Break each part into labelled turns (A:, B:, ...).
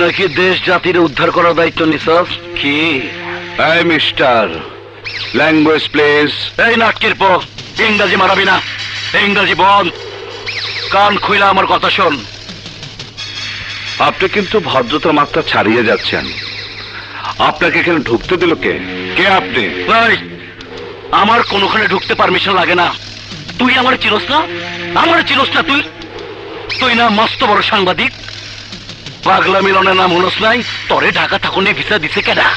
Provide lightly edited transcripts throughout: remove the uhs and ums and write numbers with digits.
A: নাকি দেশ জাতির উদ্ধার করার দায়িত্ব নিছস কি?
B: এই মিস্টার, ল্যাঙ্গুয়েজ প্লিজ।
A: এই নাটকের পর ইংরাজি মারাবি না, ইংরাজি বল। কান খুইলা আমার কথা শোন।
B: আপনি কিন্তু ভদ্রতার মাত্রা ছাড়িয়ে যাচ্ছেন। আপনাকে এখানে ঢুকতে দিল কে? কে আপনি?
A: এই, আমার কোনোখানে ঢুকতে পারমিশন লাগে না। তুই আমার চিনস না? আমার চিনস না তুই? তুই না মস্ত বড় সাংবাদিক, পাগলা মিলনের নাম হনস নাই? তরে ঢাকা থাকুনে ভিসা দিছে কেডা?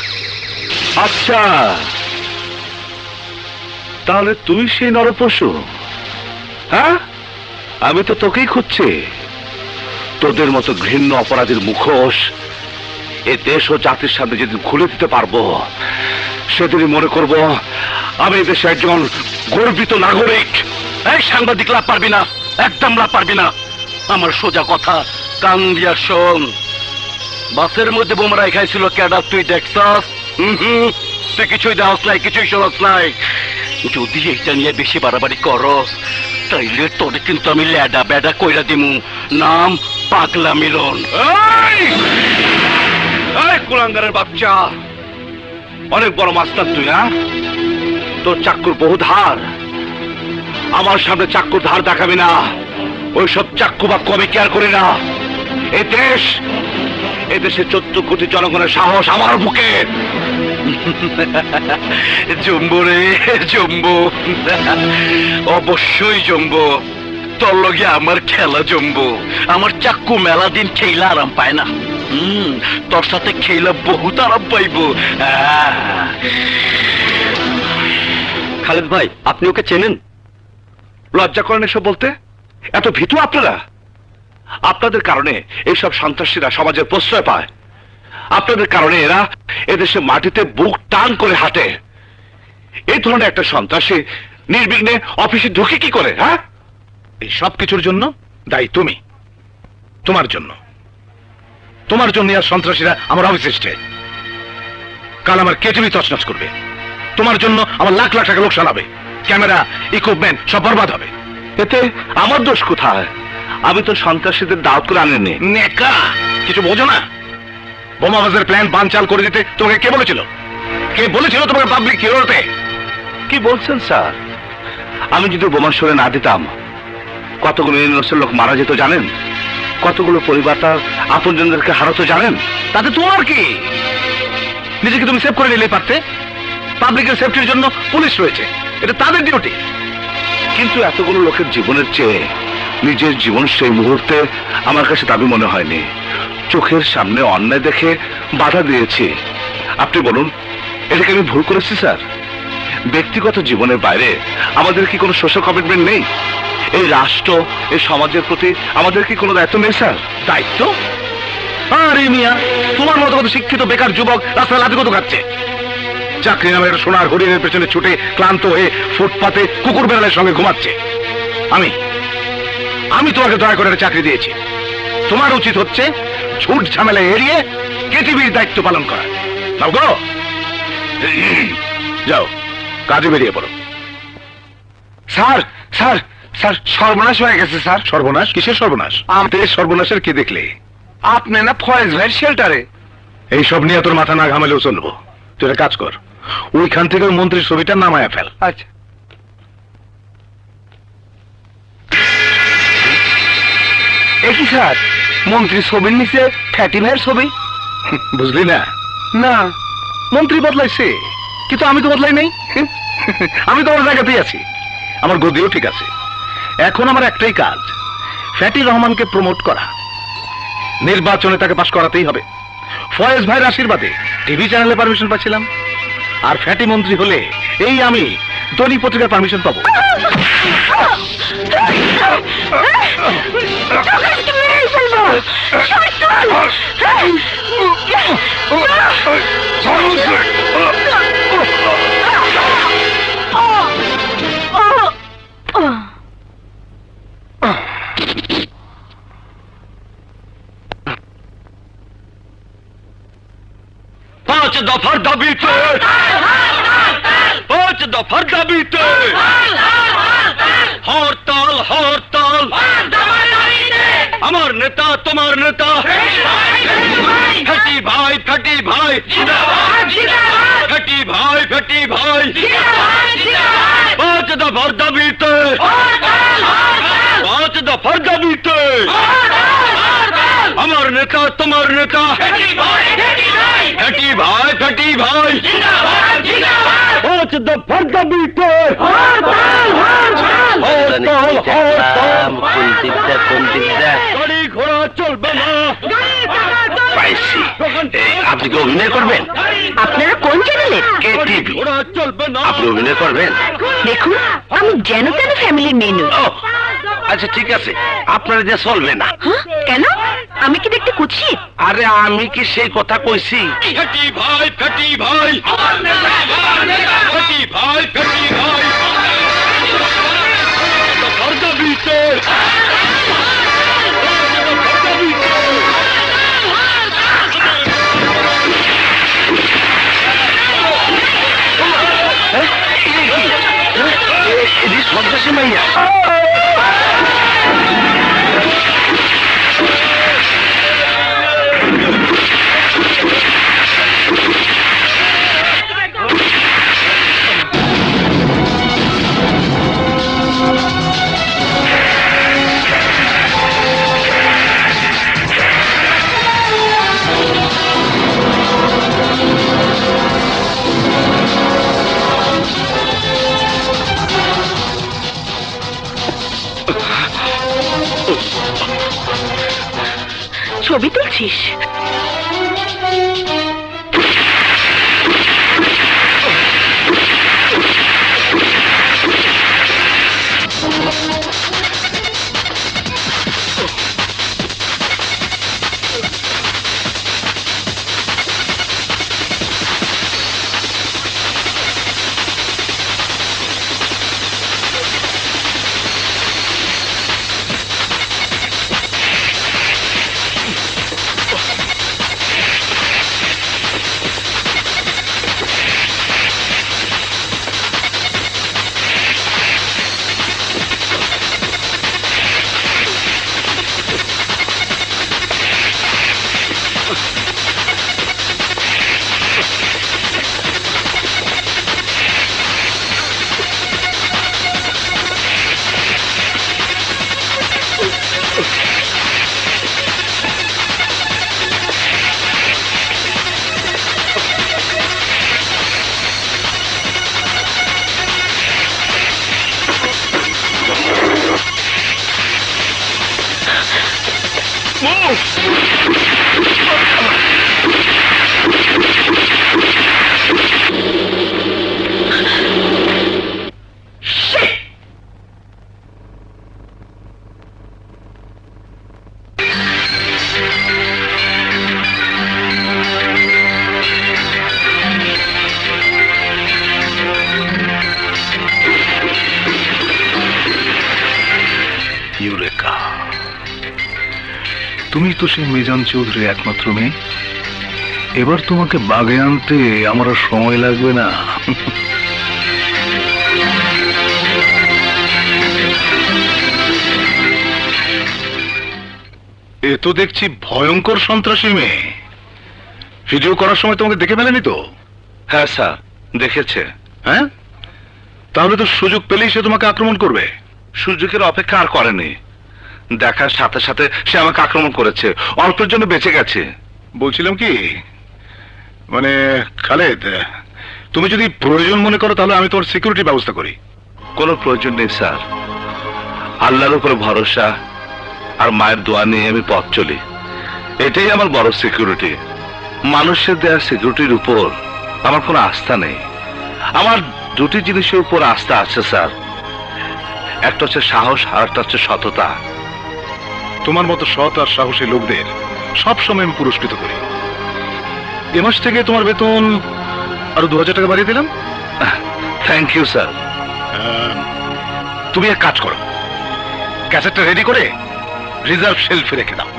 B: আচ্ছা, তাহলে তুই সেই নরপশু? হ্যাঁ, আমি তো তোকেই খুঁজছি। তোদের মতো ঘৃণ্য অপরাধীর মুখোশ এ দেশ ও জাতির সামনে যেদিন খুলে দিতে পারবো, সেদিনই মনে করব আমি দেশে একজন গর্বিত নাগরিক।
A: এই সাংবাদিক লাভ পারবি না, একদম লাভ পারবি না। আমার সোজা কথা, কান দিয়া শোন। বাসের মধ্যে বোমরা খাইছিল কেডা তুই দেখছস? তুই কিছুই দেহস নাই, কিছুই শোনস নাই। যদি এইটা নিয়ে বেশি বাড়াবাড়ি করস, তাইলে তোরে কিন্তু আমি ল্যাডা ব্যাডা কইরা দিমু। নাম পাগলা মিলন।
B: এই কুলাঙ্গারের বাচ্চা, অনেক বড় মাস্টার তুই না? তোর চাক্কুর বহু ধার। আমার সামনে চাক্কুর ধার দেখাবি না। ওইসব চাক্কু বাক্য আমি কেয়ার করি না। এদেশে 14 কোটি জনগণের সাহস আমার বুকে।
A: জম্বু রে জম্বু, অবশ্যই জম্বু। তোর লগে আমার খেলা জম্বু। আমার চাক্কু মেলা দিন খেইলা আরাম পায় না। তোর সাথে খেইলা বহুত আরাম পাইব।
B: খালেদ ভাই, আপনি ওকে চেনেন? লজ্জা করেন এসব বলতে? এত ভীতু আপনারা? আপনাদের কারণে এইসব সন্ত্রাসীরা সমাজের প্রশ্রয় পায়। আপনাদের কারণে এরা এদেশে মাটিতে বুক টান করে হাঁটে। এই ধরনের একটা সন্ত্রাসী নির্বিঘ্নে অফিসে ঢুকে কি করে? হ্যাঁ,
C: এই সব কিছুর জন্য দায়ী তুমি। তোমার জন্য, তোমার জন্য আর সন্ত্রাসীরা আমার অফিসে এসছে। কাল আমার কেটিভি তছনছ করবে। তোমার জন্য আমার লাখ লাখ টাকা লোকসান হবে। ক্যামেরা, ইকুইপমেন্ট সব বরবাদ হবে।
B: এতে আমার দোষ কোথায়? আমি তো সন্ত্রাসীদের দাওয়াত করে আনেনি।
C: নেকা, কিছু বোঝো না? বোমাবাজের প্ল্যান বানচাল করে দিতে তোমাকে কে বলেছিল? কে বলেছিল তোমাকে পাবলিক হিরো হতে?
B: কি বলছেন স্যার? আমি যদি বোমা সরে না দিতাম, কতগুলো ইনোসেন্ট লোক মারা যেত জানেন? কতগুলো পরিবার তার আপনজনদেরকে হারাতো জানেন?
C: তাতে তোমার কি? নিজেকে তুমি সেভ করে নিলেই পারতে। পাবলিকের সেফটির জন্য পুলিশ রয়েছে, এটা তাদের ডিউটি।
B: কিন্তু এতগুলো লোকের জীবনের চেয়ে নিজের জীবন সেই মুহূর্তে আমার কাছে দাবি মনে হয়নি। চোখের সামনে অন্যায় দেখে বাধা দিয়েছি। আপনি বলুন, এটাকে আমি ভুল করেছি স্যার? ব্যক্তিগত জীবনের বাইরে আমাদের কি কোনো সোশ্যাল কমিটমেন্ট নেই? এই রাষ্ট্র, এই সমাজের প্রতি আমাদের কি কোনো দায়িত্ব নেই স্যার?
C: দায়িত্ব? আরে মিয়া, তোমার মতো কত শিক্ষিত বেকার যুবক রাস্তায় লাঠি কত খাচ্ছে। চাকরি নামে একটা সোনার হরিণের পেছনে ছুটে ক্লান্ত হয়ে ফুটপাতে কুকুর বেড়ালের সঙ্গে ঘুমাচ্ছে। আমি তোমাকে দয়া করে একটা চাকরি দিয়েছি। তোমার উচিত হচ্ছে ঝুট ঝামেলা এড়িয়ে কেটিভির দায়িত্ব পালন করা। যাও গো, যাও কাজে বেরিয়ে পড়ো।
B: স্যার স্যার স্যার, সর্বনাশ হয়ে গেছে স্যার।
C: সর্বনাশ? কিসের সর্বনাশ? আমাদের সর্বনাশের কি দেখলে?
B: আপনি না ফয়েজ ভাইয়ের শেল্টারে।
C: এইসব নিয়ে তোর মাথা না ঘামালেও চলবো। তুই একটা কাজ কর, ওইখান থেকে মন্ত্রীর ছবিটা নামায়া ফেল।
B: আচ্ছা। একই স্যার, মন্ত্রী ছবির নিচে ফ্যাটি ভাইয়ের ছবি।
C: বুঝলি না?
B: না।
C: মন্ত্রী বদলাইছে, কিন্তু আমি তো বদলাই নাই। আমি তো আমার জায়গাতেই আছি, আমার গদিও ঠিক আছে। এখন আমার একটাই কাজ, ফ্যাটি রহমানকে প্রমোট করা। নির্বাচনে তাকে পাশ করাতেই হবে। ফয়েজ ভাইয়ের আশীর্বাদে টিভি চ্যানেলে পারমিশন পাচ্ছিলাম, আর ফ্যাটি মন্ত্রী হলে এই আমি দৈনিক পত্রিকার পারমিশন পাবো।
A: পাঁচ দফার দাবিতে, পাঁচ দফার দাবিতে হরতাল হরতাল, আমার নেতা তোমার নেতা ফেটি ভাই ফেটি ভাই ফেটি ভাই ফেটি ভাই 5 দফার দাবিতে 5 দফার দাবিতে আমার নেতা তোমার নেতা ফেটি ভাই ফেটি ভাই 5 দফার দাবিতে গাড়ি ঘোড়া চলবে না।
B: পাইছি। আপনি কি অভিনয় করবেন?
D: আপনারা কোন চ্যানেলের?
B: কে টিভি।
A: ঘোড়া চলবে না।
B: আপনি অভিনয় করবেন?
D: দেখুন, আমি যেন তেন ফ্যামিলির মেয়ে নই।
B: ও, আচ্ছা ঠিক আছে, আপনার যে চলবে না।
D: হ্যাঁ? কেন? আমি কি দেখতে কুৎসিত?
B: আরে আমি কি সেই কথা কইছি?
A: ফেটি ভাই ফেটি ভাই ফেটি ভাই ফেটি ভাই দফার দাবিতে
B: এটি সন্ত্রাসী মাইয়া।
D: ছবি তুলছিস?
C: ইউরেকা, তুমি তো সেই মিজান চৌধুরীর একমাত্র মেয়ে। এবার তোমাকে বাগে আনতে আমার আর সময় লাগবে না। এ তো দেখছি ভয়ঙ্কর সন্ত্রাসী মেয়ে। ভিডিও করার সময় তোমাকে দেখে ফেলেনি তো?
B: হ্যাঁ স্যার, দেখেছে।
C: হ্যাঁ, তাহলে তো সুযোগ পেলেই সে তোমাকে আক্রমণ করবে।
B: সুযোগের অপেক্ষা আর করেনি, দেখার সাথে সাথে সে আমাকে আক্রমণ করেছে, অল্পের জন্য বেঁচে গেছে।
C: বলছিলাম কি, মানে খালেদ, তুমি যদি প্রয়োজন মনে করো তাহলে আমি তোমার সিকিউরিটি ব্যবস্থা করি।
B: কোনো প্রয়োজন নেই স্যার, আল্লাহর উপরে ভরসা আর মায়ের দোয়া নিয়ে আমি পথ চলি, এটাই আমার বড় সিকিউরিটি। মানুষের দেওয়া সিকিউরিটির উপর আমার কোনো আস্থা নেই। আমার দুটি জিনিসের উপর আস্থা আছে স্যার, একটা হচ্ছে সাহস আর একটা হচ্ছে সততা।
C: তোমার মতো সৎ আর সাহসী লোকদের সবসময় আমি পুরস্কৃত করি। এ মাস থেকে তোমার বেতন আরো 2000 টাকা বাড়িয়ে দিলাম।
B: Thank you sir.
C: তুমি এক কাজ করো, ক্যাসেটটা রেডি করে রিজার্ভ শেলফে রেখে দাও।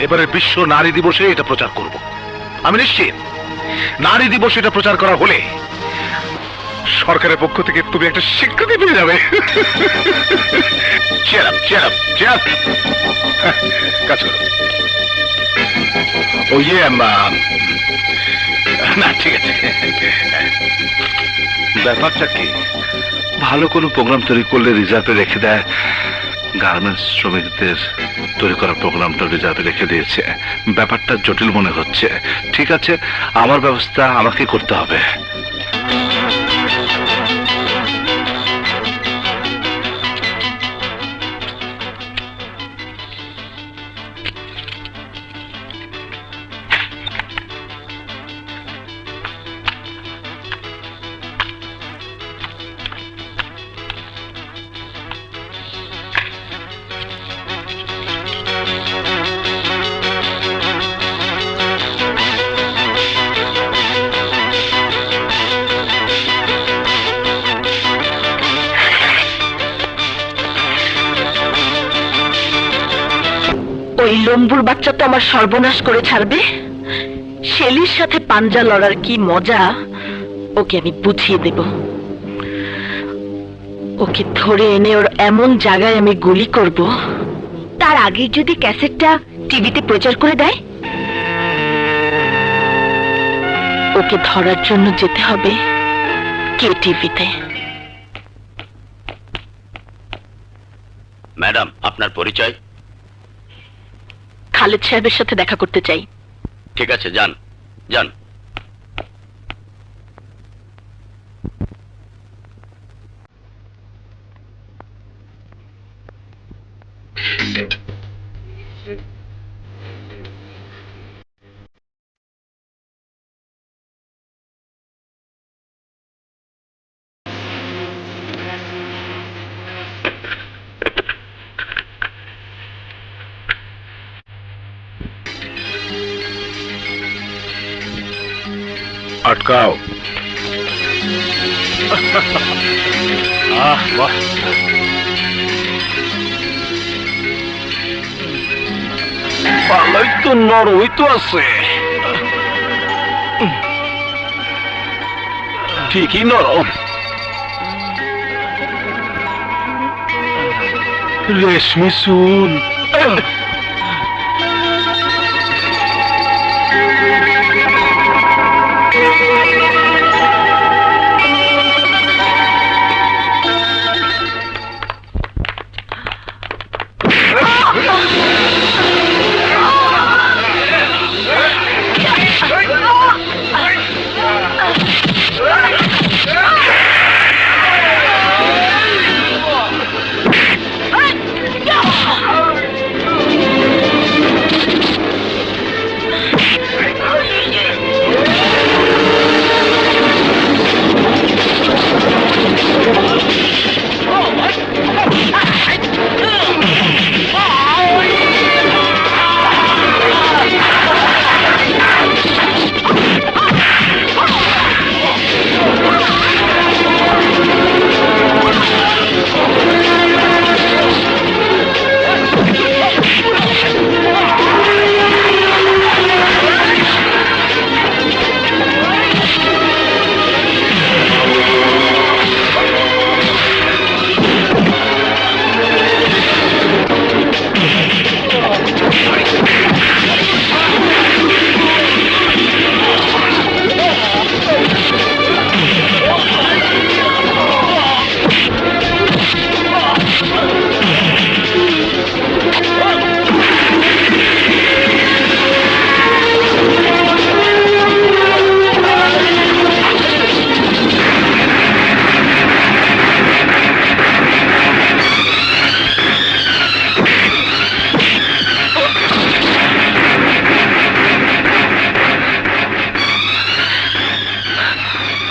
C: এবারে বিশ্ব নারী দিবসে এটা প্রচার করব। আমি নিশ্চিত নারী দিবস এটা প্রচার করা হলে সরকারের পক্ষ থেকে তুমি একটা স্বীকৃতি পেয়ে যাবে। Cheer up, cheer up, cheer up. কাজ করো। ও ইয়ে না ঠিক আছে।
B: ব্যাপারটা কি, ভালো কোনো প্রোগ্রাম তৈরি করলে রিজার্ভে রেখে দেয়, গার্মেন্টস শ্রমিকদের তৈরি করা প্রোগ্রামটা রিজার্ভে রেখে দিয়েছে। ব্যাপারটা জটিল মনে হচ্ছে। ঠিক আছে, আমার ব্যবস্থা আমাকে করতে হবে।
D: ওই লম্বুর বাচ্চা তো আমার সর্বনাশ করে ছাড়বে। শেলির সাথে পাঞ্জা লড়ার কি মজা ওকে আমি বুঝিয়ে দেব। ওকে ধরে এনে ওর এমন জায়গায় আমি গুলি করব, তার আগে যদি ক্যাসেটটা টিভিতে প্রচার করে দেয়। ওকে ধরার জন্য যেতে হবে কে টিভিতে।
A: ম্যাডাম, আপনার পরিচয়?
D: খালেদ সাহেবের সাথে দেখা করতে চাই।
A: ঠিক আছে, যান যান।
C: আটকাও। বাহ, ভালোই তো, নরমই তো আছে, ঠিকই নরম। রেশমি চুল।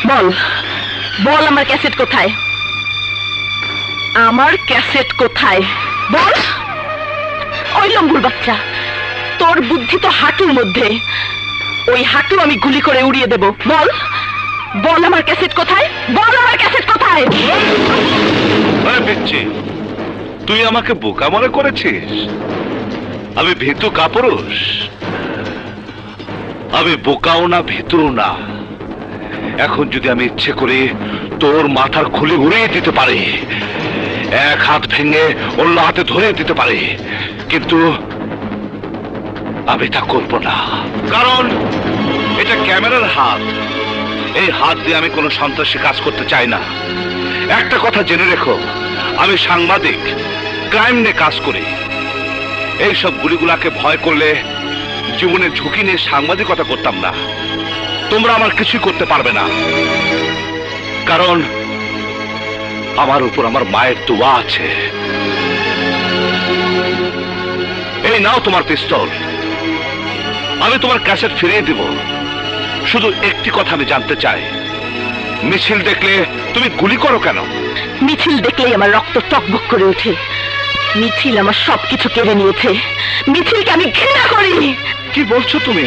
D: বল বল, আমার ক্যাসেট কোথায়? আমার ক্যাসেট কোথায় বল। ওই লম্বুর বাচ্চা, তোর বুদ্ধি তো হাঁটুর মধ্যে। ওই হাঁটু আমি গুলি করে উড়িয়ে দেব। বল বল, আমার ক্যাসেট কোথায়? বল আমার ক্যাসেট কোথায়?
B: পিচ্ছি, তুই আমাকে বোকা মনে করেছিস? আমি ভীতু কাপুরুষ? আমি বোকাও না, ভীতুও না। এখন যদি আমি ইচ্ছে করি তোর মাথার খুলি উড়িয়ে দিতে পারি, এক হাত ভেঙে অন্য হাতে ধরে দিতে পারি, কিন্তু আমি তা করব না। কারণ এটা ক্যামেরার হাত, এই হাত দিয়ে আমি কোনো সন্ত্রাসী কাজ করতে চাই না। একটা কথা জেনে রেখো, আমি সাংবাদিক, ক্রাইম নিয়ে কাজ করি। এইসব গুলিগুলাকে ভয় করলে জীবনের ঝুঁকি নিয়ে সাংবাদিকতা করতাম না। তোমরা আমার কিছুই করতে পারবে না, কারণ আমার উপর আমার মায়ের দোয়া আছে। এই নাও তোমার পিস্তল, আমি তোমার ক্যাসেট ফিরিয়ে দিব। শুধু একটি কথা আমি জানতে চাই, মিছিল দেখলে তুমি গুলি করো কেন?
D: মিছিল দেখলেই আমার রক্ত টকবক করে ওঠে। মিছিল আমার সবকিছু কেড়ে নিয়েছে। মিছিলকে আমি ঘৃণা করি।
B: কি বলছো তুমি?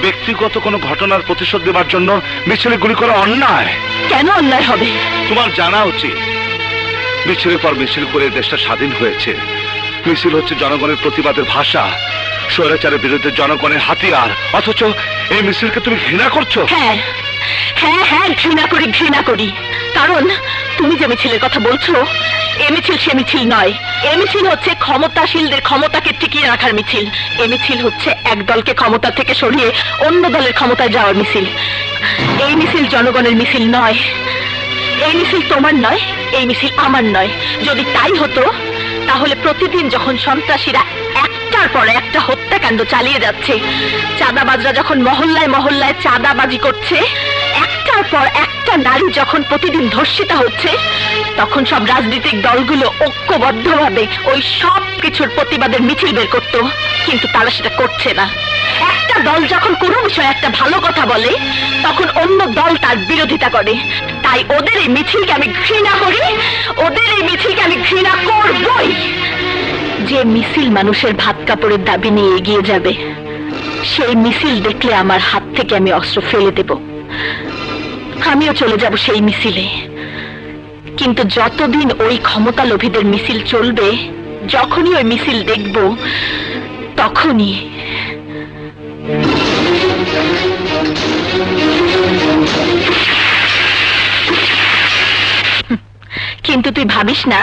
B: ব্যক্তিগত কোনো ঘটনার প্রতিশোধ দেবার জন্য মিছিলে গুলি করা অন্যায়।
D: কেন অন্যায় হবে?
B: তোমার জানা উচিত, মিছিলের পর মিছিল করে দেশটা স্বাধীন হয়েছে। মিছিল হচ্ছে জনগণের প্রতিবাদের ভাষা, স্বৈরাচারের বিরুদ্ধে জনগণের হাতিয়ার, অথচ এই মিছিলকে তুমি ঘৃণা করছো।
D: হ্যাঁ হ্যাঁ হ্যাঁ, ঘৃণা করি, ঘৃণা করি। কারণ তুমি যে মিছিলের কথা বলছো, এ মিছিল সে মিছিল নয়। এ মিছিল হচ্ছে ক্ষমতাশীলদের ক্ষমতাকে টিকিয়ে রাখার মিছিল। এ মিছিল হচ্ছে এক দলকে ক্ষমতা থেকে সরিয়ে অন্য দলের ক্ষমতায় যাওয়ার মিছিল। এই মিছিল জনগণের মিছিল নয়। এই মিছিল তোমার নয়, এই মিছিল আমার নয়। যদি তাই হতো, তাহলে প্রতিদিন যখন সন্ত্রাসীরা একটার পর একটা হত্যাকাণ্ড চালিয়ে যাচ্ছে, চাঁদাবাজরা যখন মহল্লায় মহল্লায় চাঁদাবাজি করছে, একটার পর একটা নারী যখন প্রতিদিন ধর্ষিতা হচ্ছে, তখন সব রাজনৈতিক দলগুলো ঐক্যবদ্ধভাবে ওই সব কিছুর প্রতিবাদের মিছিল বের করত। কিন্তু তারা সেটা করছে না। একটা দল যখন কোনো বিষয়ে একটা ভালো কথা বলে, তখন অন্য দল তার বিরোধিতা করে। তাই ওদের এই মিছিলকে আমি ঘৃণা করি, ওদের এই মিছিলকে আমি ঘৃণা করবই। যে মিছিল মানুষের ভাত কাপড়ের দাবি নিয়ে এগিয়ে যাবে, সেই মিছিল দেখলে আমার হাত থেকে আমি অস্ত্র ফেলে দেব। আমিও চলে যাব সেই মিছিলে। কিন্তু যতদিন ওই ক্ষমতা লোভীদের মিছিল চলবে, যখনই ওই মিছিল দেখব, তখনই কিন্তু তুই ভাবিস না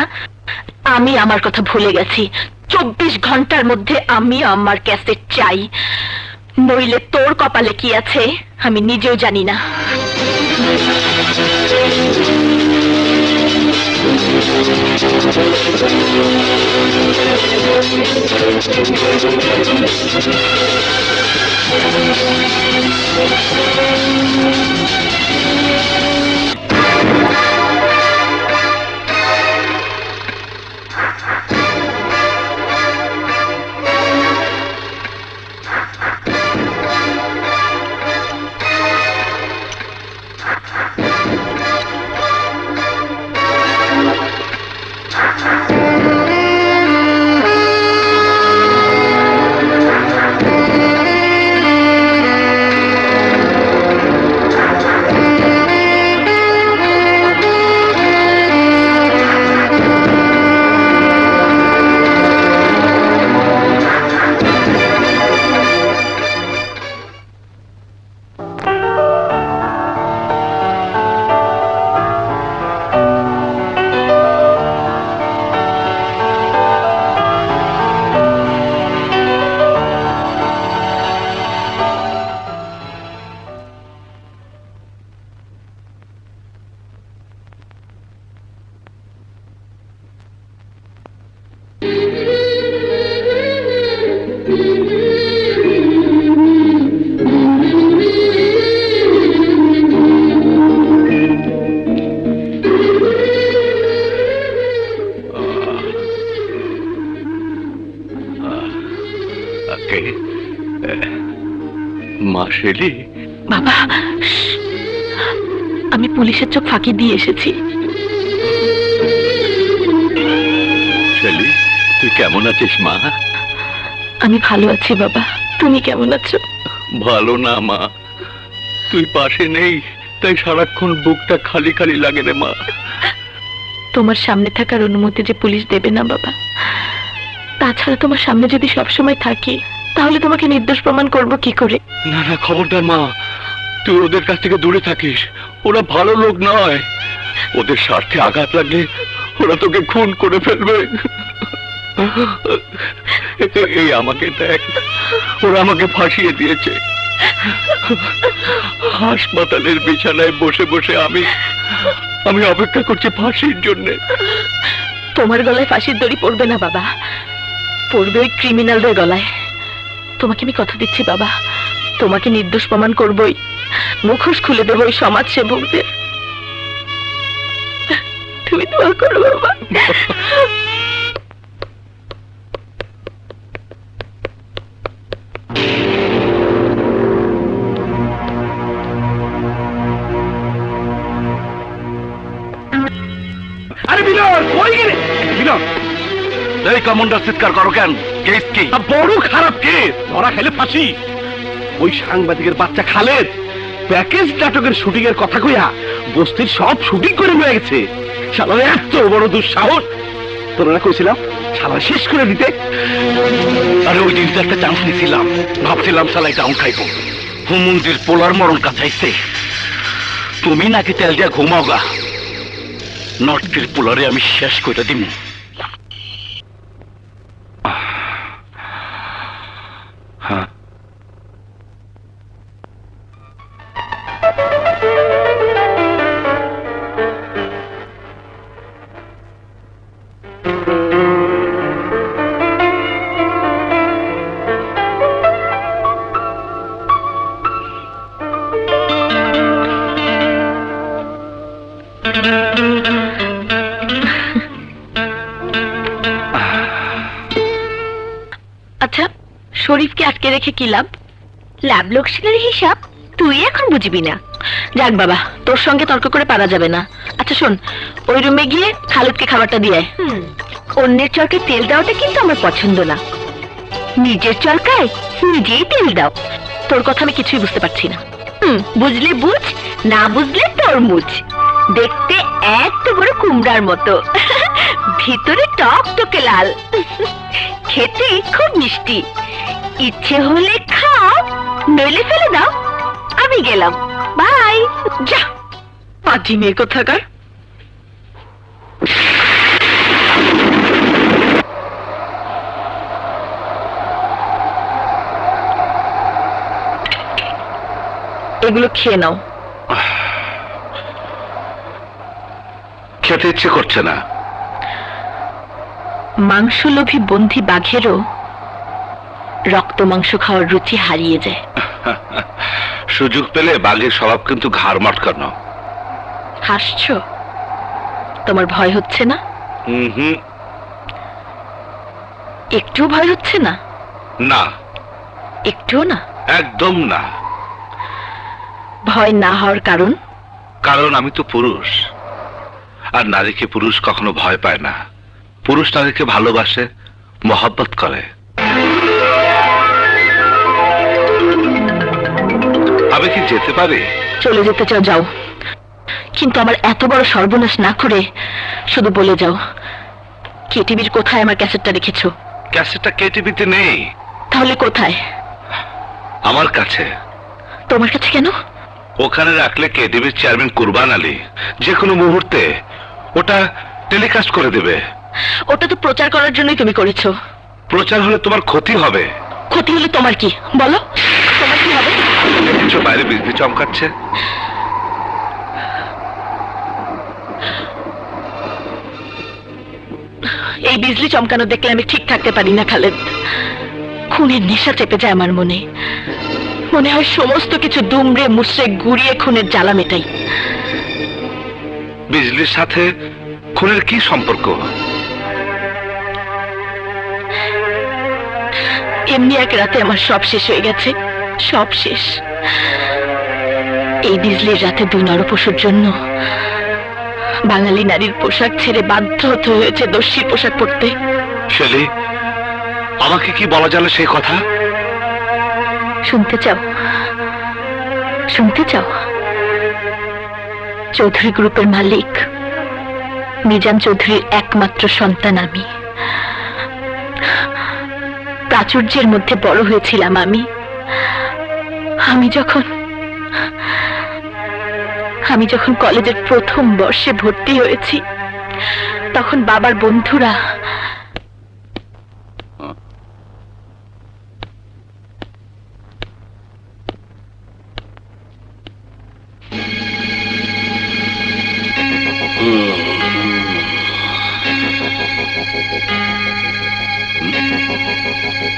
D: আমি আমার কথা ভুলে গেছি। 24 ঘন্টার মধ্যে আমি আমার ক্যাসেট চাই, নইলে তোর কপালে কি আছে আমি নিজেও জানি না।
A: মা শেলি,
D: বাবা, আমি পুলিশের চোখ ফাঁকি দিয়ে এসেছি।
A: শেলি, তুই কেমন আছিস মা?
D: আমি ভালো আছি বাবা, তুমি কেমন আছো?
A: ভালো না মা, তুই পাশে নেই, তাই সারাক্ষণ বুকটা খালি খালি লাগে রে মা।
D: তোমার সামনে থাকার অনুমতি যে পুলিশ দেবে না বাবা। তাছাড়া তোমার সামনে যদি সবসময় থাকি, তাহলে তোমাকে নির্দোষ প্রমাণ করব কি করে?
A: না না, খবরদার মা, তুই ওদের কাছ থেকে দূরে থাকিস, ওরা ভালো লোক নয়। ওদের স্বার্থে আঘাত লাগলে ওরা তোকে খুন করে ফেলবে। এই আমাকে দেখ, ওরা আমাকে ফাঁসিয়ে দিয়েছে। হাসপাতালের বিছানায় বসে বসে আমি অপেক্ষা করছি ফাঁসির জন্যে।
D: তোমার গলায় ফাঁসির দড়ি পড়বে না বাবা, পড়বে ওই ক্রিমিনালদের গলায়। তোমাকে আমি কথা দিচ্ছি বাবা, তোমাকে নির্দোষ প্রমাণ করবই, মুখোশ খুলে দেবো ওই সমাজ সেবকদের। তুমি দোয়া করো বাবা।
C: আরে বিনয়, কই গেলে? বিনয়,
A: এই কমান্ডার চিৎকার করো কেন? কেস কি?
C: বড় খারাপ কেস, ধরা খেলে ফাঁসি। ওই সাংবাদিকের বাচ্চা খালেদ প্যাকেজ নাটকের শুটিং এর কথা কইয়া বস্তির সব শুটিং করে নিয়ে গেছে। শালার এত বড় দুঃসাহস! তোরা কইছিলাম শালা শেষ করে দিতে।
A: আরে ওই দিন তো একটা চান্স নিয়েছিলাম, ভাবছিলাম শালাই ডাউন খাইবো। হুমুন্দির পোলার মরণ কাছাইছে, তুমি নাকি তেল দিয়া ঘুমাও গা। নটকির পোলারে আমি শেষ করে দিব।
B: হ্যাঁ,
D: আচ্ছা, শরীফকে আটকে রেখে কি লাভ? লাভ লোকসানের হিসাব তুই এখন বুঝবি না। যাক বাবা, তোর সঙ্গে তর্ক করে পারা যাবে না। আচ্ছা শোন, ওই রুমে গিয়ে খালিদকে খাবারটা দিয়ে আয়। অন্যের চরকায় তেল দেওয়াটা কিন্তু আমার পছন্দ না। নিজের চরকায় নিজেই তেল দাও। তোর কথা আমি কিছুই বুঝতে পারছি না। বুঝলে বুঝ, না বুঝলে তরমুজ। দেখতে এত বড় কুমড়ার মতো, ভিতরে টকটকে লাল, খেতে খুব মিষ্টি। ইচ্ছে হলে খাও, নইলে ফেলে দাও। আমি গেলাম, বাই। যা পাঁচি মেয়ে কোথাকার। এগুলো খেয়ে নাও।
B: খেতে ইচ্ছে করছে না।
D: মাংসলোভী বন্ধী বাঘেরও রক্ত মাংস খাওয়ার রুচি হারিয়ে যায়।
B: সুযোগ পেলে বাঘের স্বভাব কিন্তু ঘাড় মটকানো।
D: হাসছো? তোমার ভয় হচ্ছে না?
B: হুম,
D: একটুও ভয় হচ্ছে না?
B: না,
D: একটুও না?
B: একদম না।
D: ভয় না হওয়ার কারণ?
B: কারণ আমি তো পুরুষ, আর নারীকে পুরুষ কখনো ভয় পায় না। পুরুষ নারীকে ভালোবাসে, মহব্বত করে। আমি কি যেতে পারি?
D: চলে যেতে চাও যাও, কিন্তু আমার এত বড় সর্বনাশ না করে শুধু বলে যাও, কেটিভির কোথায় আমার ক্যাসেটটা রেখেছো?
B: ক্যাসেটটা কেটিভিতে নেই।
D: তাহলে কোথায়?
B: আমার কাছে।
D: তোমার কাছে কেন?
B: ওখানে রাখলে কেটিভির চেয়ারম্যান কুরবান আলী যে কোনো মুহূর্তে ওটা টেলিকাস্ট করে দেবে।
D: ওটা তো প্রচার করার জন্যই তুমি করেছো।
B: প্রচার হলে তোমার ক্ষতি হবে।
D: ক্ষতি হলে তোমার কি? বলো, তোমার কি হবে?
B: দেখছো বাইরে বিজলি চমকাচ্ছে।
D: এই বিজলি চমকানো দেখলে আমি ঠিক থাকতে পারি না খালেদ। খুনের নেশা চেপে যায় আমার মনে। মনে হয় সমস্ত কিছু দুমড়ে মুচড়ে গুড়িয়ে খুনের জ্বালা মেটাই।
B: বিজলির সাথে খুনের কি সম্পর্ক?
D: এমনি এক রাতে আমার সব শেষ হয়ে গেছে, সব শেষ। এই বিজলির রাতে দুই নরপশুর জন্য বাঙালি নারীর পোশাক ছেড়ে বাধ্য হতে হয়েছে দস্যির পোশাক পরতে।
B: শেলি, আমাকে কি বলা জানে সেই কথা?
D: শুনতে চাও? শুনতে চাও? চৌধুরী গ্রুপের মালিক মিজান চৌধুরীর একমাত্র সন্তান আমি। প্রাচুর্যের মধ্যে বড় হয়েছিলাম আমি। আমি যখন আমি যখন কলেজের প্রথম বর্ষে ভর্তি হয়েছি তখন বাবার বন্ধুরা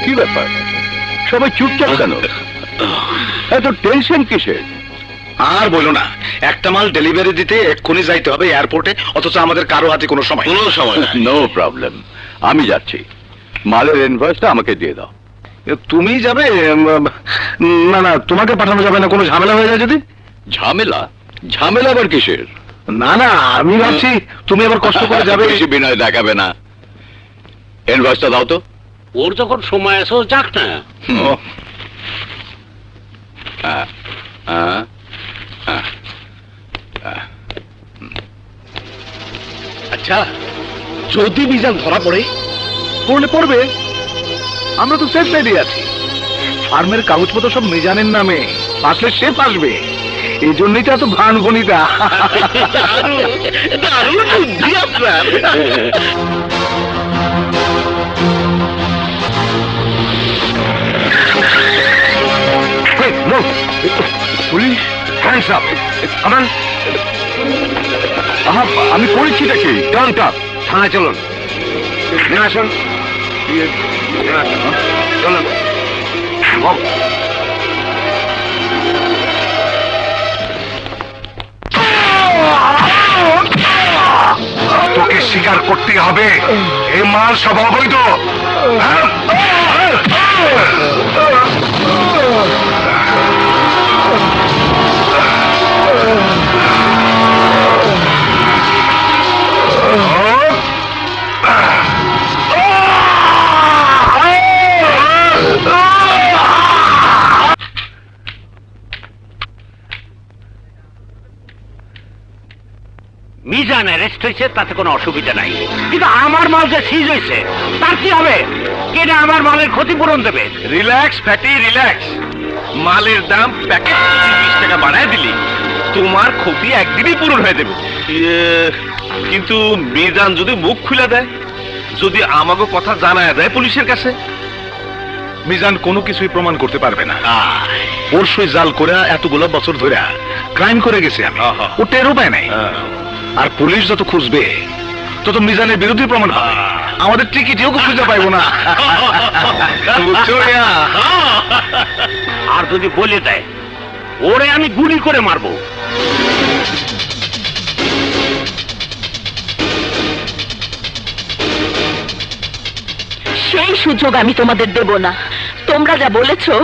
C: কি ব্যাপার সবাই চুপচাপ কেন? এত টেনশন কিসের? আর বলো না, একটা মাল ডেলিভারি দিতে এক্ষুনি যাইতে হবে এয়ারপোর্টে, অথচ আমাদের কারো হাতে কোনো সময়
A: নো প্রবলেম, আমি যাচ্ছি। মালের ইনভয়েসটা আমাকে দিয়ে দাও।
C: তুমি যাবে? না না, তোমাকে পাঠানো যাবে না, কোনো ঝামেলা হয়ে যায় যদি।
A: ঝামেলা? ঝামেলা আবার কিসের?
C: না না, আমি ভাবছি তুমি আবার কষ্ট করে যাবে।
A: বেশি বিনয় দেখাবে না। ইনভয়েসটা দাও তো।
E: ওর যখন সময় আছে ও যাক না।
C: ও,
A: হ্যাঁ, হ্যাঁ, হ্যাঁ, হ্যাঁ।
C: আচ্ছা, যদি মিজান ধরা পড়ে? পড়লে পড়বে, আমরা তো সেফ সাইডে আছি। ফার্মের কাগজপত্র সব মিজানের নামে, আসলে সে আসবে। এই জন্যই তো এত ভান গণিতা।
E: দারুণ বুদ্ধি আপনার।
C: পুলিশ, হ্যান্ডস আপ, কামান। আমি করেছি নাকি? টার্ন আপ, থানায় চলুন। আসুন, চলুন। তোকে স্বীকার করতে হবে এই মাল সব অবৈধ।
E: মিজান অ্যারেস্ট হয়েছে, তাতে কোনো অসুবিধা নাই, কিন্তু আমার মাল যে সিজ হয়েছে তার কি হবে? কেনা আমার মালের ক্ষতিপূরণ দেবে?
C: Relax fatty, relax. মালের দাম প্যাকেট 20 টাকা বাড়ায় দিলি, তোমার ক্ষতি একদিনই পূরণ হয়ে যাবে। কিন্তু মিজান যদি মুখ খুলে দেয়, যদি আমাকে কথা জানায় দেয় পুলিশের কাছে, মিজান কোনো কিছুই প্রমাণ করতে পারবে না। পরশুই জাল করে এতগুলো বছর ধরে ক্রাইম করে গেছে আমি, ও টেরও পায় নাই। আর পুলিশ যত খুঁজবে তত মিজানের বিরুদ্ধে প্রমাণ পাবে। আমাদের টিকিটিও খুঁজে পাইবো না। বুঝছো মিয়া?
E: আর যদি বলে দেয় ওরে আমি গুলি করে মারবো,
D: সেই সুযোগ আমি তোমাদের দেব না। তোমরা যা বলেছো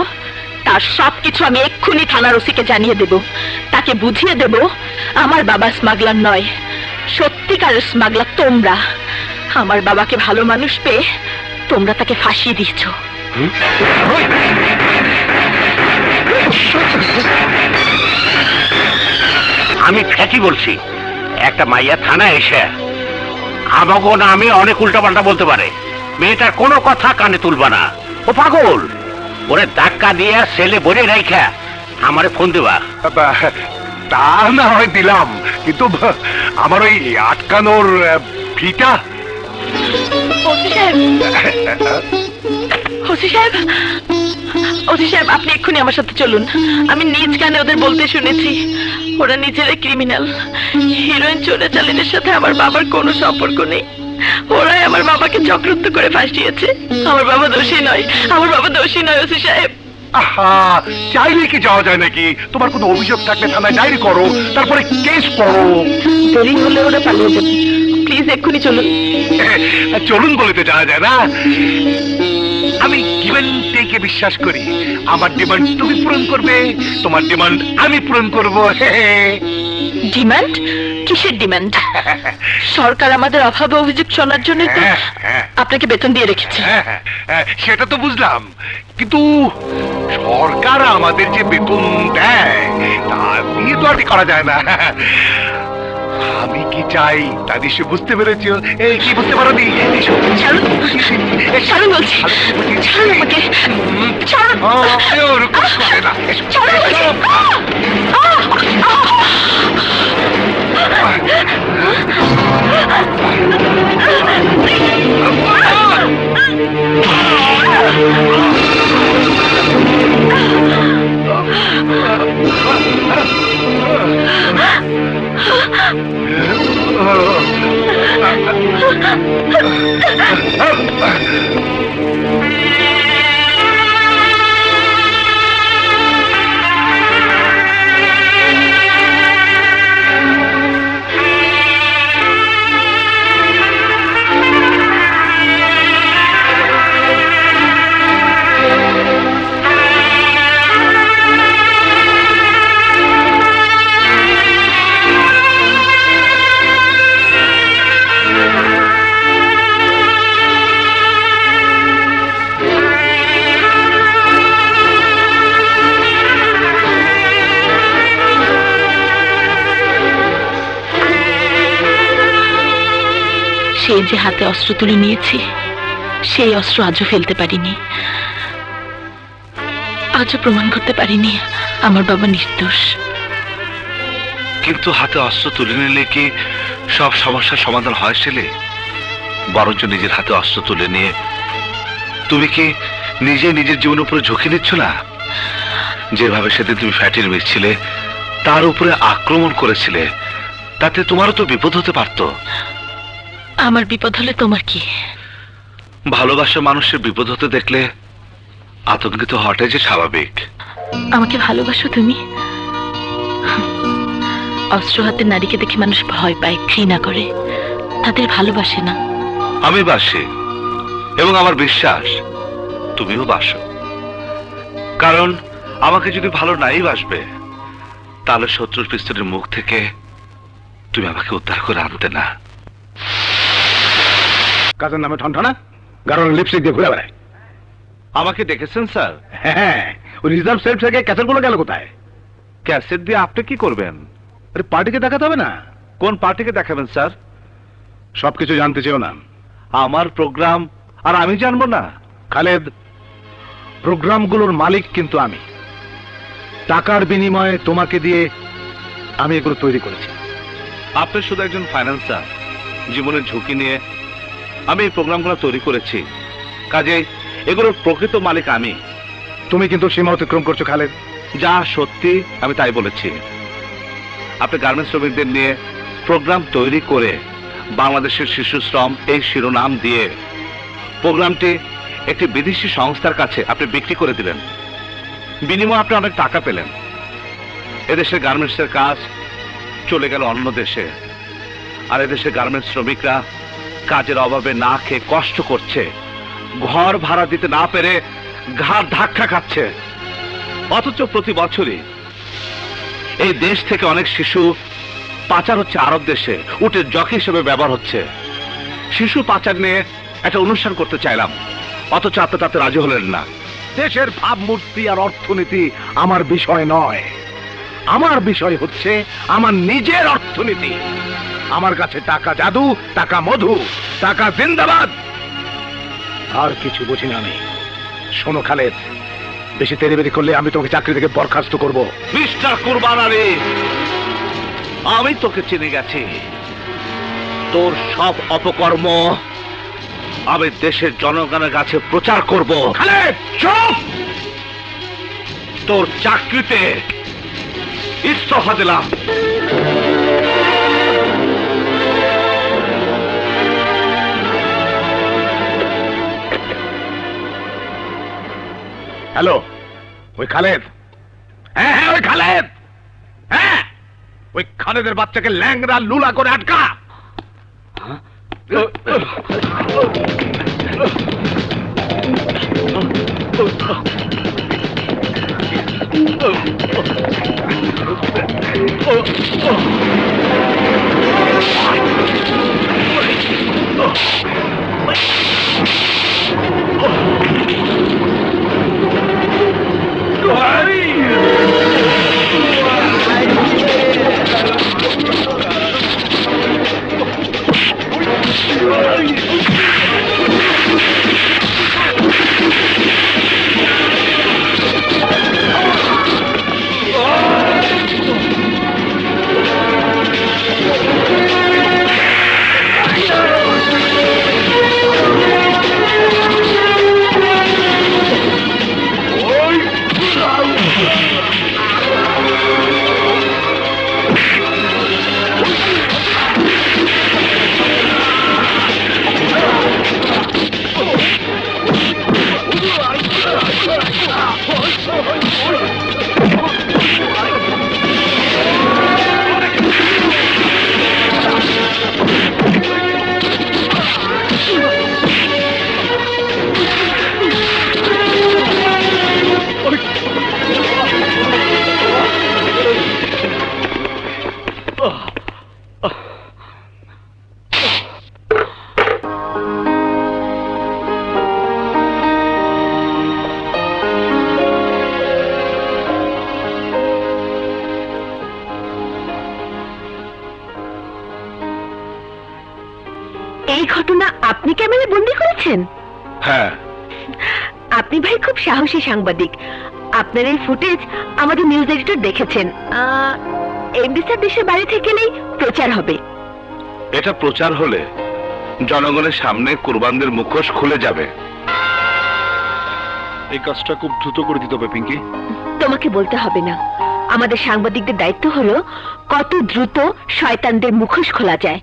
D: তার সবকিছু আমি এক্ষুনি থানার ওসিকে জানিয়ে দেব। তাকে বুঝিয়ে দেব আমার বাবা স্মাগলার নয়, সত্যিকারের স্মাগলার তোমরা। আমার বাবাকে ভালো মানুষ পেয়ে তোমরা তাকে ফাঁসিয়ে দিচ্ছ।
E: আমি ফ্যাটি বলছি। একটা মাইয়া থানায় এসে আমাকে নামে অনেক উল্টাপাল্টা বলতে পারে, মেয়েটার কোনো কথা কানে তুলবা না, ও পাগল। ওরে ধাক্কা দিয়ে ছেলে বলে রাইখা আমারে ফোন দেবা।
C: তা না হয় দিলাম, কিন্তু আমার ওই আটকানোর ফিটা।
D: ওসি সাহেব, ওসি সাহেব, ওসি সাহেব, আপনি এক্ষুনি আমার সাথে চলুন। আমি নিজ কানে ওদের বলতে শুনেছি ওরা নিজেরাই ক্রিমিনাল। হিরোইন চোরাচালানের সাথে আমার বাবার কোনো সম্পর্ক নেই। ওরাই আমার বাবাকে চক্রান্ত করে ফাঁসিয়েছে। আমার বাবা দোষী নয়, আমার বাবা দোষী নয় ওসি সাহেব।
C: আহা, চাইলে কি যাওয়া যায় নাকি? তোমার কোনো অভিযোগ থাকলে থানায় ডায়েরি করো, তারপরে কেস করো।
D: দেরি হলে ওরা পালিয়ে যাবে। প্লিজ এক্ষুনি চলুন।
C: চলুন বলে তো যাওয়া যায় না। আমি গিভেন টেকে বিশ্বাস করি। আমার ডিমান্ড তুমি পূরণ করবে, তোমার ডিমান্ড আমি পূরণ করবো।
D: ডিমান্ড? কিসের ডিমান্ড? সরকার আমাদের অভাবে অভিযোগ শোনার জন্য তো আপনাকে বেতন দিয়ে রেখেছে।
C: সেটা তো বুঝলাম, কিন্তু সরকার আমাদের যে বেতন দেয় তা দিয়ে তো আর কি করা যায় না। আমি কি চাই তা নিশ্চয় বুঝতে পেরেছো। এই কি বুঝতে পারো নি?
D: ছাড়ুন, ছাড়ুন বলছি, ছাড়ুন আমাকে, ছাড়ুন।
C: ওরকম করে না।
D: ছাড়ুন বলছি। সে যে হাতে অস্ত্র তুলে নিয়েছি, সেই অস্ত্র আজও ফেলতে পারিনি, আজও প্রমাণ করতে পারিনি আমার বাবা নির্দোষ।
B: কিন্তু হাতে অস্ত্র তুলে নিলে কি সব সমস্যার সমাধান হয় ছেলে? বরঞ্চ নিজের হাতে অস্ত্র তুলে নিয়ে তুমি কি নিজে নিজের জীবনের উপরে ঝুঁকি নিচ্ছ না? যেভাবে সেদিন তুমি ফ্যাটির মিশছিলে, তার উপরে আক্রমণ করেছিলে, তাতে তোমারও তো বিপদ হতে পারত।
D: আমার বিপদ হলে তোমার কি?
B: ভালোবাসা মানুষের বিপদ হতে দেখলে আতঙ্কিত হওয়াটাই যে স্বাভাবিক।
D: আমাকে ভালোবাসো তুমি? অস্ত্র হাতে নারীকে দেখে মানুষ ভয় পায়, ঘৃণা করে, তাদের ভালোবাসে না।
B: আমি বাসি, এবং আমার বিশ্বাস তুমিও বাসো। কারণ আমাকে যদি ভালো নাই বাসবে, তাহলে শত্রুর পিস্তলের মুখ থেকে তুমি আমাকে উদ্ধার করে আনতে না।
C: কাজের নামে ঠনঠনা, গারণ লিপস্টিক দিয়ে ঘুরে বেড়ায়।
B: আমাকে দেখেছেন স্যার?
C: হ্যাঁ, ওই রিজার্ভ সেলফ থেকে ক্যাসেটগুলো গেল কোথায়?
B: ক্যাসেট দিয়ে আপনি কি করবেন?
C: আরে পার্টিকে দেখাতে হবে না?
B: কোন পার্টিকে দেখাবেন স্যার?
C: সবকিছু জানতে চেও না।
B: আমার প্রোগ্রাম আর আমি জানবো না?
C: খালেদ, প্রোগ্রামগুলোর মালিক কিন্তু আমি। টাকার বিনিময়ে তোমাকে দিয়ে আমি এগুলো তৈরি করেছি।
B: আপনি শুধু একজন ফাইন্যান্সার, জীবনের ঝুঁকি নিয়ে আমি এই প্রোগ্রামগুলো তৈরি করেছি, কাজে এগুলোর প্রকৃত মালিক আমি।
C: তুমি কিন্তু সীমা অতিক্রম করছো খালেদ।
B: যা সত্যি আমি তাই বলেছি। আপনি গার্মেন্টস শ্রমিকদের নিয়ে প্রোগ্রাম তৈরি করে বাংলাদেশের শিশু শ্রম এই শিরোনাম দিয়ে প্রোগ্রামটি একটি বিদেশি সংস্থার কাছে আপনি বিক্রি করে দিলেন। বিনিময়ে আপনি অনেক টাকা পেলেন। এদেশের গার্মেন্টসের কাজ চলে গেল অন্য দেশে, আর এদেশের গার্মেন্টস শ্রমিকরা কাজের অভাবে না খেয়ে কষ্ট করছে, ঘর ভাড়া দিতে না পেরে ঘাড় ধাক্কা খাচ্ছে। অথচ প্রতি বছরই এই দেশ থেকে অনেক শিশু পাচার হচ্ছে আরব দেশে, উটের জকি হিসেবে ব্যবহার হচ্ছে। শিশু পাচার নিয়ে একটা অনুষ্ঠান করতে চাইলাম, অথচ আপনি তাতে রাজি হলেন না।
C: দেশের ভাবমূর্তি আর অর্থনীতি আমার বিষয় নয়। আমার বিষয় হচ্ছে আমার নিজের অর্থনীতি। আমার কাছে টাকা জাদু, টাকা মধু, টাকা জিন্দাবাদ, আর কিছু বুঝি না আমি। শোনো খালেদ, বেশি তেড়েবেড়ি করলে আমি তোকে চাকরি থেকে বরখাস্ত করব।
B: মিস্টার কুরবান আলী, আমি তোকে চিনে গেছি। তোর সব অপকর্ম আমি দেশের জনগণের কাছে প্রচার করব।
C: খালেদ চুপ!
B: তোর চাকরিতে ইস্তফা দিলাম।
C: হ্যালো, ওই খালেদ? হ্যাঁ হ্যাঁ, ওই খালেদ। হ্যাঁ, ওই খালেদের বাচ্চাকে ল্যাংড়া লুলা করে আটকা।
D: এই ঘটনা আপনি ক্যামেরায় বন্দি করেছেন?
B: হ্যাঁ,
D: আপনি ভাই খুব সাহসী সাংবাদিক। আপনার এই ফুটেজ আমাদের নিউজ এডিটর দেখেছেন। এমডি স্যার দেশের বাইরে থেকে গেলেই প্রচার হবে।
B: এটা প্রচার হলে জনগণের সামনে কুরবানদের মুখোশ খুলে যাবে।
C: এই কাজটা খুব দ্রুত করে দিতে হবে পিঙ্কি।
D: তোমাকে বলতে হবে না, আমাদের সাংবাদিকদের দায়িত্ব হলো কত দ্রুত শয়তানদের মুখোশ খোলা যায়।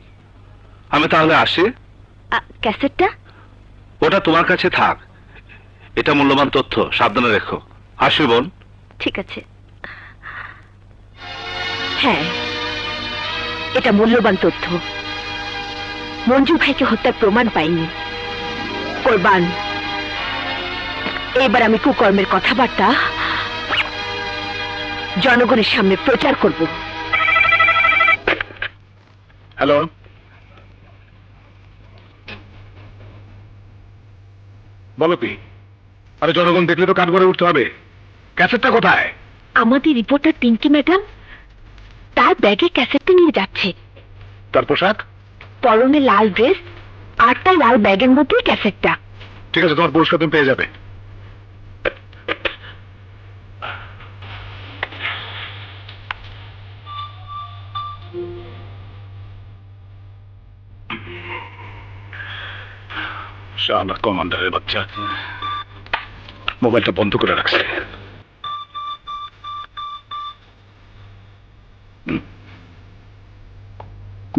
B: আমি তাহলে আসি?
D: ক্যাসেটটা?
B: ওটা তোমার কাছে থাক, এটা মূল্যবান তথ্য, সাবধানে রেখো। আসি বোন।
D: ঠিক আছে। হ্যাঁ, এটা মূল্যবান তথ্য। মঞ্জু ভাইকে হত্যার প্রমাণ পাইনি। কোরবান, এবার আমি কুকর্মের কথাবার্তা জনগণের সামনে প্রচার করব।
C: হ্যালো, বলো কি? আরে জনগণ দেখলে তো কান করে উঠতে হবে। ক্যাসেটটা কোথায়?
D: আমাদের রিপোর্টার পিঙ্কি ম্যাডাম তার ব্যাগে ক্যাসেটটা নিয়ে যাচ্ছে।
C: তার পোশাক?
D: পরনে লাল ড্রেস আর তার লাল ব্যাগের মধ্যে ক্যাসেটটা।
C: ঠিক আছে, তোমার পুরস্কার তুমি পেয়ে যাবে। শালা কমান্ডারের বাচ্চা মোবাইলটা বন্ধ করে রাখছে।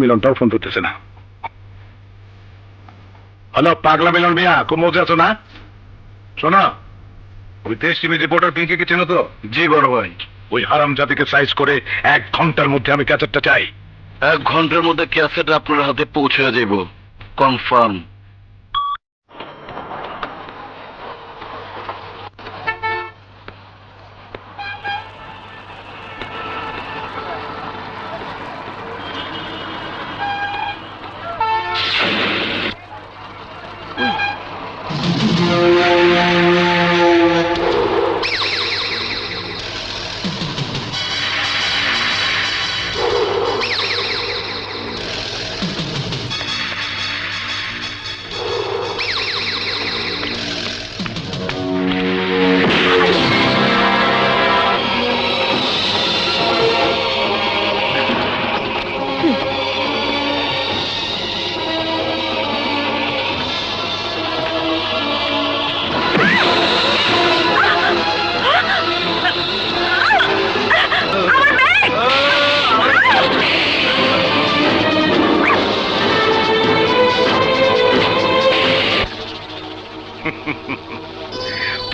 C: মিলনটাও ফোন ধরতেছে না। হ্যালো, পাগলা মিলন মিয়া, খুব মজা আছো না? শোনো, ওই দেশ টিভি রিপোর্টার পিঙ্কিকে চেনো তো? জি বড় ভাই। ওই হারাম জাতিকে সাইজ করে 1 ঘন্টার মধ্যে আমি ক্যাসেটটা চাই।
A: 1 ঘন্টার মধ্যে ক্যাসেট আপনার হাতে পৌঁছে যাব, কনফার্ম।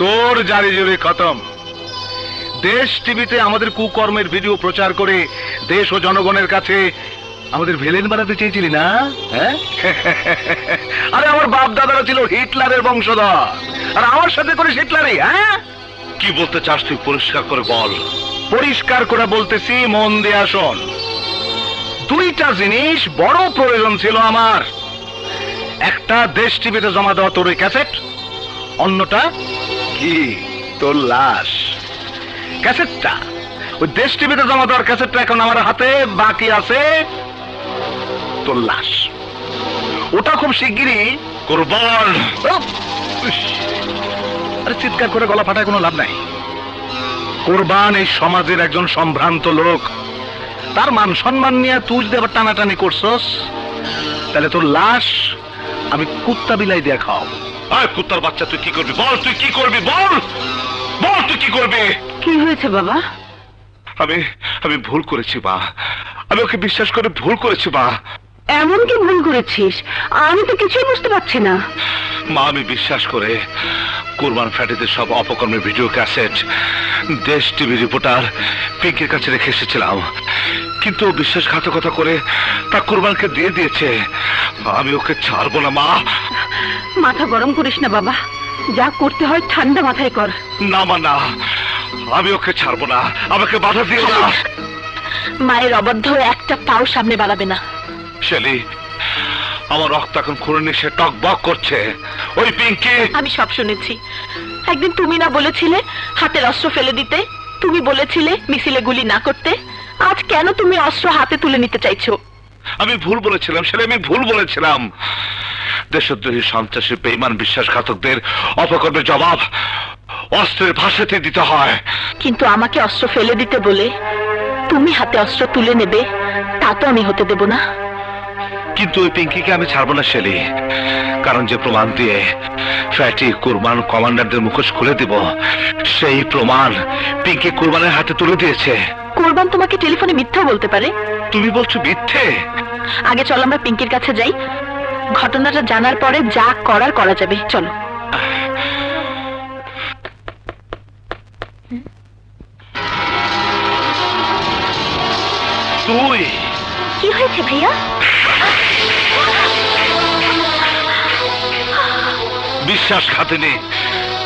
C: তোর জারি জুরি খতম। দেশ টিভিতে আমাদের কুকর্মের ভিডিও প্রচার করে দেশ ও জনগণের কাছে আমাদের ভিলেন বানাতে চেয়েছিলি না? হ্যাঁ? আরে আমার বাপ দাদারা ছিল হিটলারের বংশধর, আর আমার সাথে করিস হিটলারই? হ্যাঁ,
B: কি বলতে চাস তুই পরিষ্কার করে বল।
C: পরিষ্কার করে বলতেছি, মন দিয়ে শোন। 2টা জিনিস বড় প্রয়োজন ছিল আমার। একটা দেশ টিভিতে জমা দেওয়া তোর ওই ক্যাসেট, অন্যটা কি? তোর লাশ। ক্যাসেটটা, ওই দেশ টিভিতে জমা দেওয়ার ক্যাসেটটা এখন আমার হাতে, বাকি আছে তোর লাশ। ওটা খুব শিগগিরই
B: কুরবান।
C: আরে চিৎকার করে গলা ফাটায় কোনো লাভ নাই। কোরবান এই সমাজের একজন সম্ভ্রান্ত লোক, তার মান সম্মান নিয়ে তুই যদি আবার টানাটানি করছস, তাহলে তোর লাশ আমি কুত্তা বিলাই দিয়ে খাওয়াবো।
B: আয় কুত্তার বাচ্চা, তুই কি করবি বল? তুই কি করবি বল? বল তুই কি করবি?
D: কি হয়েছে বাবা?
B: আমি ভুল করেছি মা, আমি ওকে বিশ্বাস করে ভুল করেছি মা।
D: এমন কি ভুল করেছিস? আমি তো কিছুই বুঝতে পারছি না।
B: মা, আমি বিশ্বাস করে কুরবান ফ্যাটিতে সব অপকর্মের ভিডিও ক্যাসেট দেশ টিভি রিপোর্টার পিঙ্কের কাছে রেখে এসেছিলাম, কিন্তু ও বিশ্বাসঘাতকতা করে তা কুরবানকে দিয়ে দিয়েছে। আমি ওকে ছাড়বো না মা।
D: মাথা গরম করিস না বাবা, যা করতে হয় ঠান্ডা মাথায় কর।
B: না মা না, আমি ওকে ছাড়বো না, আমাকে বাধা দিও না।
D: মায়ের অবাধ্য একটা পাও সামনে বাড়াবে না।
B: শেলি, আমার রক্ত এখন খুঁড়ে নিয়ে সে টক বক করছে। ওই পিঙ্কি।
D: আমি সব শুনেছি। একদিন তুমি না বলেছিলে হাতের অস্ত্র ফেলে দিতে? তুমি বলেছিলে মিছিলে গুলি না করতে। আজ কেন তুমি অস্ত্র হাতে তুলে নিতে চাইছো?
B: আমি ভুল বলেছিলাম ছেলে, আমি ভুল বলেছিলাম। দেশদ্রোহী, সন্ত্রাসী, বেঈমান, বিশ্বাসঘাতকদের অপকর্মের জবাব অস্ত্রের ভাষাতে দিতে হয়।
D: কিন্তু আমাকে অস্ত্র ফেলে দিতে বলে তুমি হাতে অস্ত্র তুলে নেবে, তা তো আমি হতে দেব না।
B: কিন্তু ওই পিঙ্কিকে আমি ছাড়বো না শেলি, কারণ যে প্রমাণ দিয়ে ফ্যাটি, কুরবান কমান্ডারদের মুখোশ খুলে দিব, সেই প্রমাণ পিঙ্কি কুরবানের হাতে তুলে দিয়েছে।
D: কোরবান তোমাকে টেলিফোনে মিথ্যা বলতে পারে।
B: তুমি বলছো মিথ্যে?
D: আগে চলো আমরা পিঙ্কির কাছে যাই, ঘটনাটা জানার পরে যা করার করা যাবে। চলো।
B: তুই
D: কি হয়েছে ভাইয়া?
B: বিশ্বাসঘাতিনী,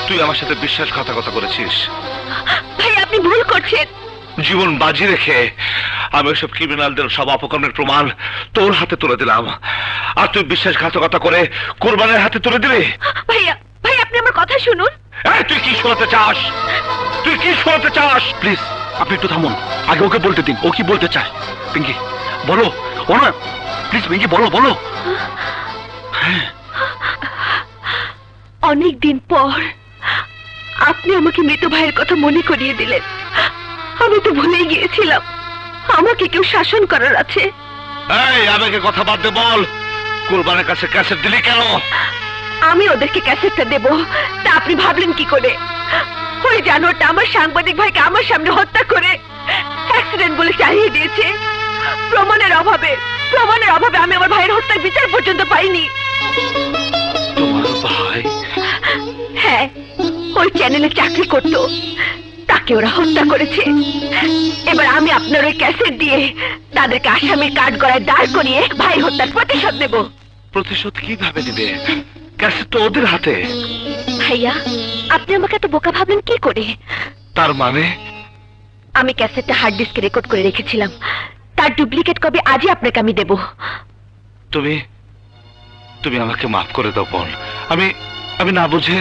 B: তুই আমার সাথে বিশ্বাসঘাতকতা করেছিস।
D: ভাই আপনি ভুল করছেন।
B: জীবন বাজি রেখে আমি ওইসব ক্রিমিনালদের সব অপকর্মের প্রমাণ তোর হাতে তুলে দিলাম, আর তুই বিশ্বাসঘাতকতা করে কোরবানের হাতে তুলে দিলি।
D: ভাইয়া ভাই আপনি আমার কথা শুনুন।
B: এই, তুই কি শোনাতে চাস? তুই কি শোনাতে চাস?
C: প্লিজ আপনি একটু থামুন, আগে ওকে বলতে দিন ও কি বলতে চায়। পিঙ্কি বলো, ও না, প্লিজ পিঙ্কি বলো বলো।
D: অনেক দিন পর আপনি আমাকে মৃত ভাইয়ের কথা মনে করিয়ে দিলেন। আমি তো ভুলেই গিয়েছিলাম আমাকে কেউ শাসন করার আছে।
B: এই, আমাকে কথা বাদ দে, বল কোরবানের কাছে ক্যাসেট দিলি কেন?
D: আমি ওদেরকে ক্যাসেটটা দেব তা আপনি ভাবলেন কি করে? ওই জানোয়ারটা আমার সাংবাদিক ভাইকে আমার সামনে হত্যা করে অ্যাক্সিডেন্ট বলে চালিয়ে দিয়েছে। প্রমাণের অভাবে আমি আমার ভাইয়ের হত্যার বিচার পর্যন্ত পাইনি।
B: তোমার ভাই?
D: হ্যাঁ, ওই চ্যানেলে চাকরি করতো, তাকে ওরা হত্যা করেছে। এবার আমি আপনার ওই ক্যাসেট দিয়ে তাদেরকে আসামির কাঠ গড়ায় দাঁড় করিয়ে ভাই হত্যার প্রতিশোধ নেব।
B: প্রতিশোধ কিভাবে নেবে? ক্যাসেট তো ওদের হাতে।
D: ভাইয়া আপনি আমাকে এত বোকা ভাবলেন কি করে?
B: তার মানে?
D: আমি ক্যাসেটটা হার্ড ডিস্কে রেকর্ড করে রেখেছিলাম, তার ডুপ্লিকেট কপি আজই আপনাকে আমি দেব।
B: তুমি তুমি আমাকে মাফ করে দাও বোন, আমি না বুঝে।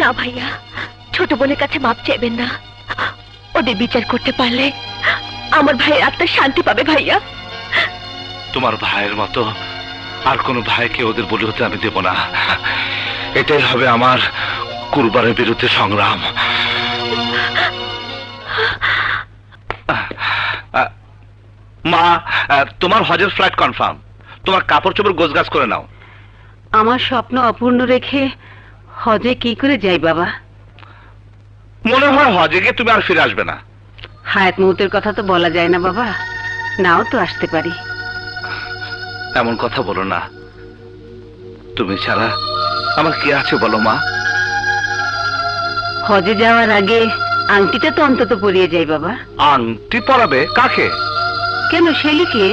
D: না ভাইয়া, ছোট বোনের কাছে মাপ চাইবেন না। ওদের বিচার করতে পারলে আমার ভাইয়ের আত্মা শান্তি পাবে। ভাইয়া
B: তোমার ভাইয়ের মতো আর কোনো ভাইকে ওদের বলি হতে আমি দেব না। এটাই হবে আমার কুরবানের বিরুদ্ধে সংগ্রাম। মা, তোমার হজের ফ্লাইট কনফার্ম। তোমার কাপড় চোপড় গোছগাছ করে নাও।
F: আমার স্বপ্ন অপূর্ণ রেখে হজে কি করে যাই বাবা?
B: মনে হয় হজে গিয়ে তুমি আর ফিরে আসবে না।
F: হায়াত মৌতের কথা তো বলা যায় না বাবা, নাও তো আসতে পারি।
B: এমন কথা বলো না, তুমি ছাড়া আমার কি আছে বলো মা?
F: হজে যাওয়ার আগে আংটিটা তো অন্তত পরিয়ে যাই বাবা।
B: আংটি পরাবে কাকে?
F: কেন, শেলিকে।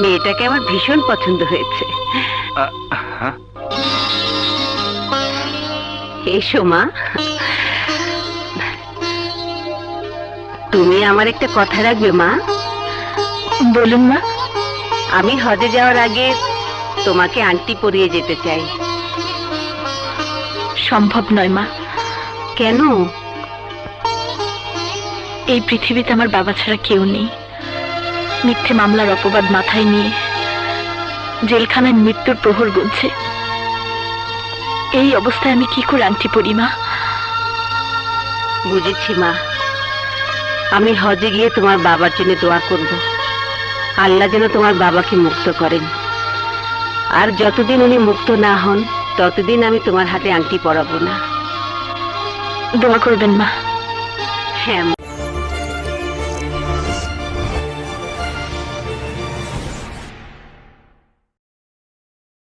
F: মেয়েটাকে আমার ভীষণ পছন্দ হয়েছে।
B: হ্যাঁ?
F: এসো মা, তুমি আমার একটা কথা রাখবে মা?
D: বলুন মা।
F: আমি হজে যাওয়ার আগে তোমাকে আংটি পরিয়ে যেতে চাই।
D: সম্ভব নয় মা।
F: কেন?
D: এই পৃথিবীতে আমার বাবা ছাড়া কেউ নেই। মিথ্যে মামলার অপবাদ মাথায় নিয়ে জেলখানায় মৃত্যুর প্রহর গুনছে। এই অবস্থায় আমি কি করে আংটি পরি মা?
F: বুঝেছি মা, আমি হজে গিয়ে তোমার বাবার জন্য দোয়া করব, আল্লাহ যেন তোমার বাবাকে মুক্ত করেন। আর যতদিন উনি মুক্ত না হন ততদিন আমি তোমার হাতে আংটি পরাবো না।
D: দোয়া করবেন মা।
F: হ্যাঁ।